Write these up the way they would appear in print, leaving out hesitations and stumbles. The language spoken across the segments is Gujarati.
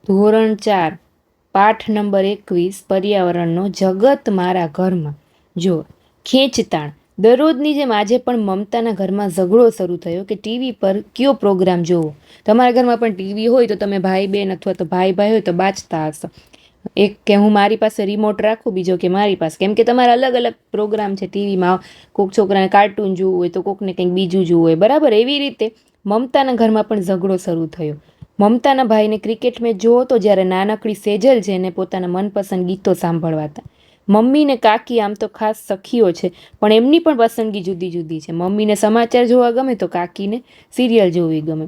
ધોરણ 4 પાઠ નંબર 21 પર્યાવરણનો જગત મારા ઘરમાં. જો ખેંચતાણ. દરરોજની જેમ આજે પણ મમતાના ઘરમાં ઝઘડો શરૂ થયો કે ટીવી પર કયો પ્રોગ્રામ જોવો. તમારા ઘરમાં પણ ટીવી હોય તો તમે ભાઈ બહેન અથવા તો ભાઈ ભાઈ હોય તો બાજતા હશો. એક કે હું મારી પાસે રિમોટ રાખું, બીજો કે મારી પાસે, કેમ કે તમારા અલગ અલગ પ્રોગ્રામ છે ટીવીમાં. કોઈક છોકરાને કાર્ટૂન જોવું હોય તો કોકને કંઈક બીજું જોવું હોય, બરાબર. એવી રીતે મમતાના ઘરમાં પણ ઝઘડો શરૂ થયો. મમતાના ભાઈને ક્રિકેટ મેચ જોવો તો જ્યારે નાનકડી સેજલ છે એને પોતાના મનપસંદ ગીતો સાંભળવા હતા. મમ્મી ને કાકી આમ તો ખાસ સખીઓ છે, પણ એમની પણ પસંદગી જુદી જુદી છે. મમ્મીને સમાચાર જોવા ગમે તો કાકીને સિરિયલ જોવી ગમે.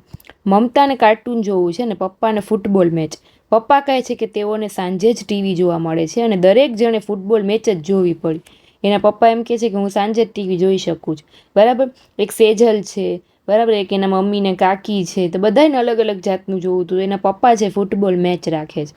મમતાને કાર્ટૂન જોવું છે ને પપ્પાને ફૂટબોલ મેચ. પપ્પા કહે છે કે તેઓને સાંજે જ ટીવી જોવા મળે છે અને દરેક જણે ફૂટબોલ મેચ જ જોવી પડી. એના પપ્પા એમ કહે છે કે હું સાંજે જ ટીવી જોઈ શકું છું, બરાબર. એક સેજલ છે, બરાબર, એક એના મમ્મી ને કાકી છે, તો બધાને અલગ અલગ જાતનું જોવું હતું. એના પપ્પા છે ફૂટબોલ મેચ રાખે છે.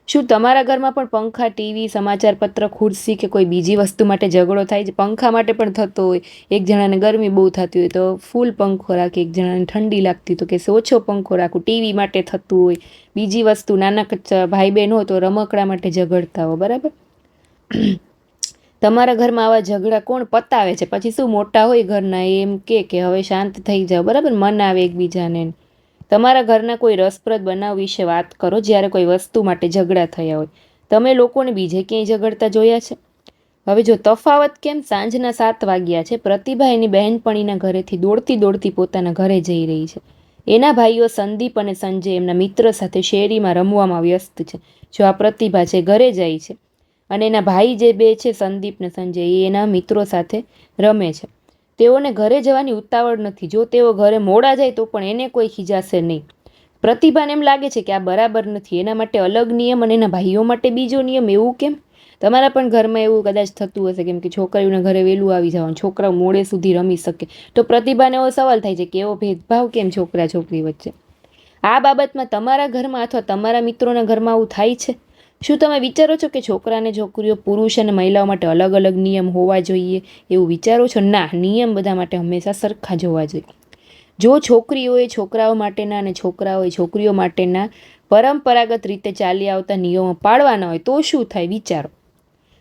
શું તમારા ઘરમાં પણ પંખા, ટીવી, સમાચાર પત્ર, ખુરશી કે કોઈ બીજી વસ્તુ માટે ઝઘડો થાય છે? પંખા માટે પણ થતો હોય. એક જણાને ગરમી બહુ થતી હોય તો ફૂલ પંખો રાખે, એક જણાને ઠંડી લાગતી તો કે ઓછો પંખો રાખું. ટીવી માટે થતું હોય. બીજી વસ્તુ, નાના ભાઈ બહેન હોય તો રમકડા માટે ઝઘડતા હોય, બરાબર. તમારા ઘરમાં આવા ઝઘડા કોણ પતાવે છે? પછી શું મોટા હોય ઘરના એમ કે હવે શાંત થઈ જાઓ, બરાબર, મન આવે એકબીજાને. તમારા ઘરના કોઈ રસપ્રદ બનાવ વિશે વાત કરો જ્યારે કોઈ વસ્તુ માટે ઝઘડા થયા હોય. તમે લોકોને બીજે ક્યાંય ઝઘડતા જોયા છે? હવે જો તફાવત કેમ? સાંજના 7 વાગ્યા છે. પ્રતિભા એની બહેનપણીના ઘરેથી દોડતી દોડતી પોતાના ઘરે જઈ રહી છે. એના ભાઈઓ સંદીપ અને સંજય એમના મિત્ર સાથે શેરીમાં રમવામાં વ્યસ્ત છે. જો આ પ્રતિભા છે ઘરે જાય છે અને એના ભાઈ જે બે છે સંદીપ ને સંજય, એ એના મિત્રો સાથે રમે છે. તેઓને ઘરે જવાની ઉતાવળ નથી. જો તેઓ ઘરે મોડા જાય તો પણ એને કોઈ ખીજાશે નહીં. પ્રતિભાને એમ લાગે છે કે આ બરાબર નથી, એના માટે અલગ નિયમ અને એના ભાઈઓ માટે બીજો નિયમ. એવું કેમ? તમારા પણ ઘરમાં એવું કદાચ થતું હશે, કેમ કે છોકરીઓના ઘરે વહેલું આવી જવાનું, છોકરાઓ મોડે સુધી રમી શકે. તો પ્રતિભાને એવો સવાલ થાય છે કે એવો ભેદભાવ કેમ છોકરા છોકરી વચ્ચે? આ બાબતમાં તમારા ઘરમાં અથવા તમારા મિત્રોના ઘરમાં આવું થાય છે? શું તમે વિચારો છો કે છોકરા અને છોકરીઓ, પુરુષ અને મહિલાઓ માટે અલગ અલગ નિયમ હોવા જોઈએ એવું વિચારો છો? ના, નિયમ બધા માટે હંમેશા સરખા જ હોવા જોઈએ. જો છોકરીઓએ છોકરાઓ માટેના અને છોકરાઓએ છોકરીઓ માટેના પરંપરાગત રીતે ચાલી આવતા નિયમો પાળવાના હોય તો શું થાય? વિચારો.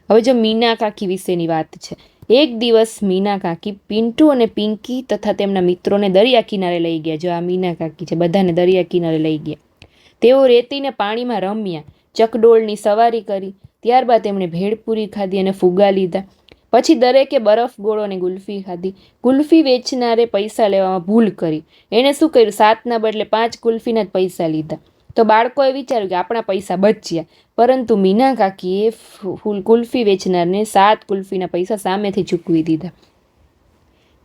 હવે જો મીના કાકી વિશેની વાત છે. એક દિવસ મીના કાકી પિન્ટુ અને પિંકી તથા તેમના મિત્રોને દરિયા કિનારે લઈ ગયા. જો આ મીના કાકી છે, બધાને દરિયા કિનારે લઈ ગયા. તેઓ રેતીને પાણીમાં રમ્યા, ચકડોળની સવારી કરી, ત્યારબાદ તેમણે ભેળપૂરી ખાધી અને ફુગા લીધા. પછી દરેકે બરફ ગોળો અને ગુલ્ફી ખાધી. ગુલ્ફી વેચનારે પૈસા લેવામાં ભૂલ કરી. એણે શું કર્યું? 7ના બદલે 5 ગુલ્ફીના જ પૈસા લીધા. તો બાળકોએ વિચાર્યું કે આપણા પૈસા બચ્યા, પરંતુ મીના કાકીએ ગુલ્ફી વેચનારને 7 ગુલ્ફીના પૈસા સામેથી ચૂકવી દીધા.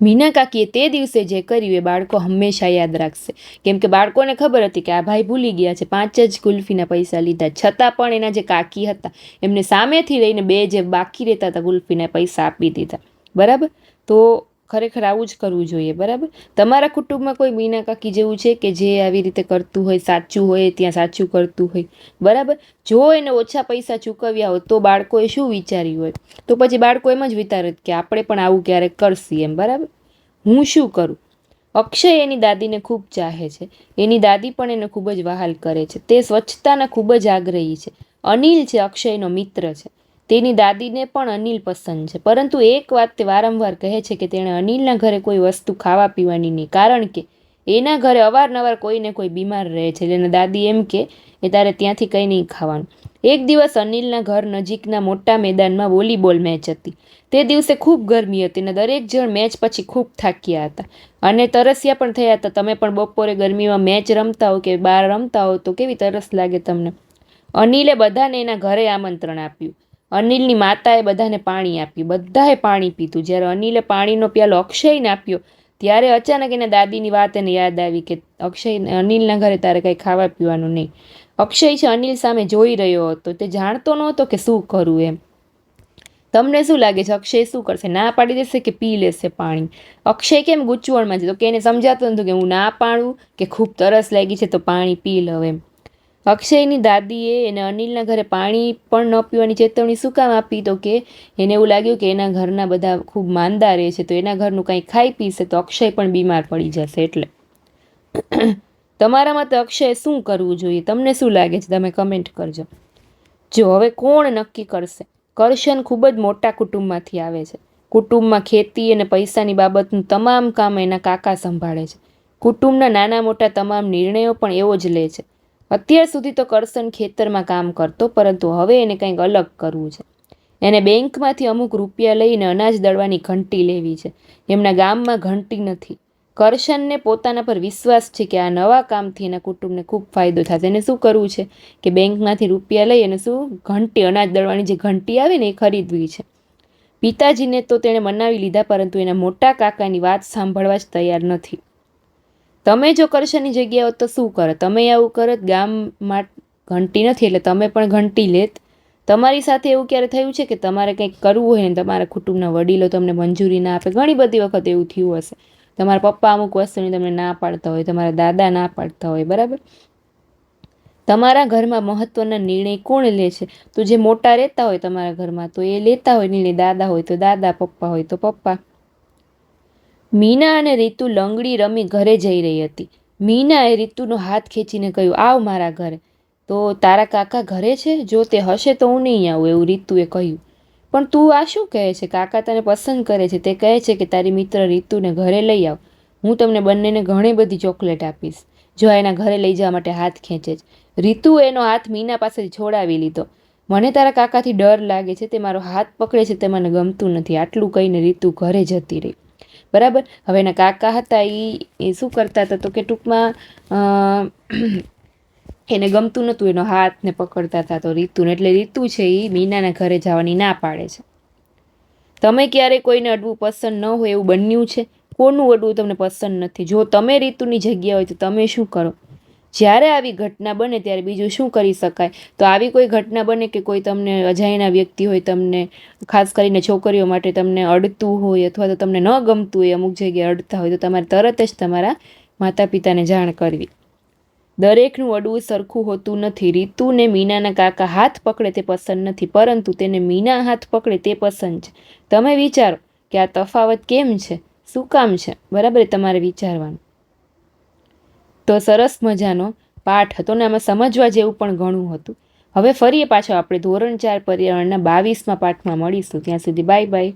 મીના કાકીએ તે દિવસે જે કર્યું એ બાળકો હંમેશા યાદ રાખશે, કેમ કે બાળકોને ખબર હતી કે આ ભાઈ ભૂલી ગયા છે, 5 જ ગુલ્ફીના પૈસા લીધા. છતાં પણ એના જે કાકી હતા એમને સામેથી લઈને 2 જે બાકી રહેતા હતા ગુલ્ફીના પૈસા આપી દીધા, બરાબર. તો ખરેખર આવું જ કરવું જોઈએ, બરાબર. તમારા કુટુંબમાં કોઈ મીના કાકી જેવું છે કે જે આવી રીતે કરતું હોય, સાચું હોય ત્યાં સાચું કરતું હોય, બરાબર. જો એને ઓછા પૈસા ચૂકવ્યા હોય તો બાળકોએ શું વિચાર્યું હોય? તો પછી બાળકો એમ જ વિચારે કે આપણે પણ આવું ક્યારેક કરશી એમ, બરાબર. હું શું કરું? અક્ષય એની દાદીને ખૂબ ચાહે છે. એની દાદી પણ એને ખૂબ જ વહાલ કરે છે. તે સ્વચ્છતાના ખૂબ જ આગ્રહી છે. અનિલ છે અક્ષયનો મિત્ર છે. તેની દાદીને પણ અનિલ પસંદ છે, પરંતુ એક વાત તે વારંવાર કહે છે કે તેણે અનિલના ઘરે કોઈ વસ્તુ ખાવા પીવાની નહીં, કારણ કે એના ઘરે અવારનવાર કોઈને કોઈ બીમાર રહે છે. એના દાદી એમ કે તારે ત્યાંથી કંઈ નહીં ખાવાનું. એક દિવસ અનિલના ઘર નજીકના મોટા મેદાનમાં વોલીબોલ મેચ હતી. તે દિવસે ખૂબ ગરમી હતી અને દરેક જણ મેચ પછી ખૂબ થાક્યા હતા અને તરસ્યા પણ થયા હતા. તમે પણ બપોરે ગરમીમાં મેચ રમતા હો કે બહાર રમતા હો તો કેવી તરસ લાગે તમને. અનિલે બધાને એના ઘરે આમંત્રણ આપ્યું. અનિલની માતાએ બધાને પાણી આપ્યું. બધાએ પાણી પીધું. જ્યારે અનિલે પાણીનો પ્યાલો અક્ષયને આપ્યો ત્યારે અચાનક એના દાદીની વાત એને યાદ આવી કે અનિલના ઘરે તારે કંઈ ખાવા પીવાનું નહીં. અક્ષય છે અનિલ સામે જોઈ રહ્યો હતો. તે જાણતો નહોતો કે શું કરવું એમ. તમને શું લાગે છે અક્ષય શું કરશે? ના પાડી દેશે કે પી લેશે પાણી? અક્ષય કેમ ગૂંચવણમાં છે? તો કે એને સમજાતું નતું કે હું ના પાડું કે ખૂબ તરસ લાગી છે તો પાણી પી લઉં એમ. અક્ષયની દાદીએ એને અનિલના ઘરે પાણી પણ ન પીવાની ચેતવણી શું કામ આપી? તો કે એને એવું લાગ્યું કે એના ઘરના બધા ખૂબ માંદા રહે છે, તો એના ઘરનું કંઈ ખાઈ પીશે તો અક્ષય પણ બીમાર પડી જશે એટલે. તમારા મતે અક્ષય શું કરવું જોઈએ? તમને શું લાગે છે? તમે કમેન્ટ કરજો. જો હવે કોણ નક્કી કરશે? કરશન ખૂબ જ મોટા કુટુંબમાંથી આવે છે. કુટુંબમાં ખેતી અને પૈસાની બાબતનું તમામ કામ એના કાકા સંભાળે છે. કુટુંબના નાના મોટા તમામ નિર્ણયો પણ એવો જ લે છે. અત્યાર સુધી તો કરશન ખેતરમાં કામ કરતો, પરંતુ હવે એને કંઈક અલગ કરવું છે. એને બેંકમાંથી અમુક રૂપિયા લઈને અનાજ દળવાની ઘંટી લેવી છે. એમના ગામમાં ઘંટી નથી. કરશનને પોતાના પર વિશ્વાસ છે કે આ નવા કામથી એના કુટુંબને ખૂબ ફાયદો થશે. એને શું કરવું છે કે બેંકમાંથી રૂપિયા લઈ અને શું ઘંટી, અનાજ દળવાની જે ઘંટી આવે ને એ ખરીદવી છે. પિતાજીને તો તેણે મનાવી લીધા, પરંતુ એના મોટા કાકાની વાત સાંભળવા જ તૈયાર નથી. તમે જો કરશનની જગ્યા હોત તો શું કરો? તમે આવું કરત? ગામમાં ઘંટી નથી એટલે તમે પણ ઘંટી લેત? તમારી સાથે એવું ક્યારે થયું છે કે તમારે કંઈક કરવું હોય ને તમારા કુટુંબના વડીલો તમને મંજૂરી ના આપે? ઘણી બધી વખત એવું થયું હશે. તમારા પપ્પા અમુક વસ્તુની તમને ના પાડતા હોય, તમારા દાદા ના પાડતા હોય, બરાબર? તમારા ઘરમાં મહત્વના નિર્ણય કોણ લે છે? તો જે મોટા રહેતા હોય તમારા ઘરમાં તો એ લેતા હોય નિર્ણય. દાદા હોય તો દાદા, પપ્પા હોય તો પપ્પા. મીના અને રીતુ લંગડી રમી ઘરે જઈ રહી હતી. મીનાએ રીતુનો હાથ ખેંચીને કહ્યું, આવ મારા ઘરે. તો તારા કાકા ઘરે છે? જો તે હશે તો હું નહીં આવું, એવું રીતુએ કહ્યું. પણ તું આ શું કહે છે? કાકા તને પસંદ કરે છે. તે કહે છે કે તારી મિત્ર રીતુને ઘરે લઈ આવ. હું તમને બંનેને ઘણી બધી ચોકલેટ આપીશ જો એના ઘરે લઈ જવા માટે હાથ ખેંચે છે. રીતુએ એનો હાથ મીના પાસેથી છોડાવી લીધો. મને તારા કાકાથી ડર લાગે છે. તે મારો હાથ પકડે છે તે મને ગમતું નથી. આટલું કહીને રીતુ ઘરે જતી રહી. બરાબર. હવે એના કાકા હતા એ શું કરતા હતા તો કે ટૂંકમાં એને ગમતું નહોતું એનો હાથને પકડતા હતા તો રીતુને. એટલે રીતુ છે એ મીનાના ઘરે જવાની ના પાડે છે. તમે ક્યારે કોઈને અડવું પસંદ ન હોય એવું બન્યું છે? કોનું અડવું તમને પસંદ નથી? જો તમે રીતુની જગ્યા હોય તો તમે શું કરો? જ્યારે આવી ઘટના બને ત્યારે બીજું શું કરી શકાય? તો આવી કોઈ ઘટના બને કે કોઈ તમને અજાણ્યા વ્યક્તિ હોય, તમને ખાસ કરીને છોકરીઓ માટે તમને અડતું હોય અથવા તો તમને ન ગમતું હોય, અમુક જગ્યાએ અડતા હોય, તો તમારે તરત જ તમારા માતા પિતાને જાણ કરવી. દરેકનું અડવું સરખું હોતું નથી. રીતુને મીનાના કાકા હાથ પકડે તે પસંદ નથી, પરંતુ તેને મીના હાથ પકડે તે પસંદ છે. તમે વિચારો કે આ તફાવત કેમ છે? શું કામ છે? બરાબર, તમારે વિચારવાનું. તો સરસ મજાનો પાઠ હતો ને આમાં સમજવા જેવું પણ ઘણું હતું. હવે ફરીએ પાછો આપણે ધોરણ 4 પર્યાવરણના 22મા પાઠમાં મળીશું. ત્યાં સુધી બાય બાય.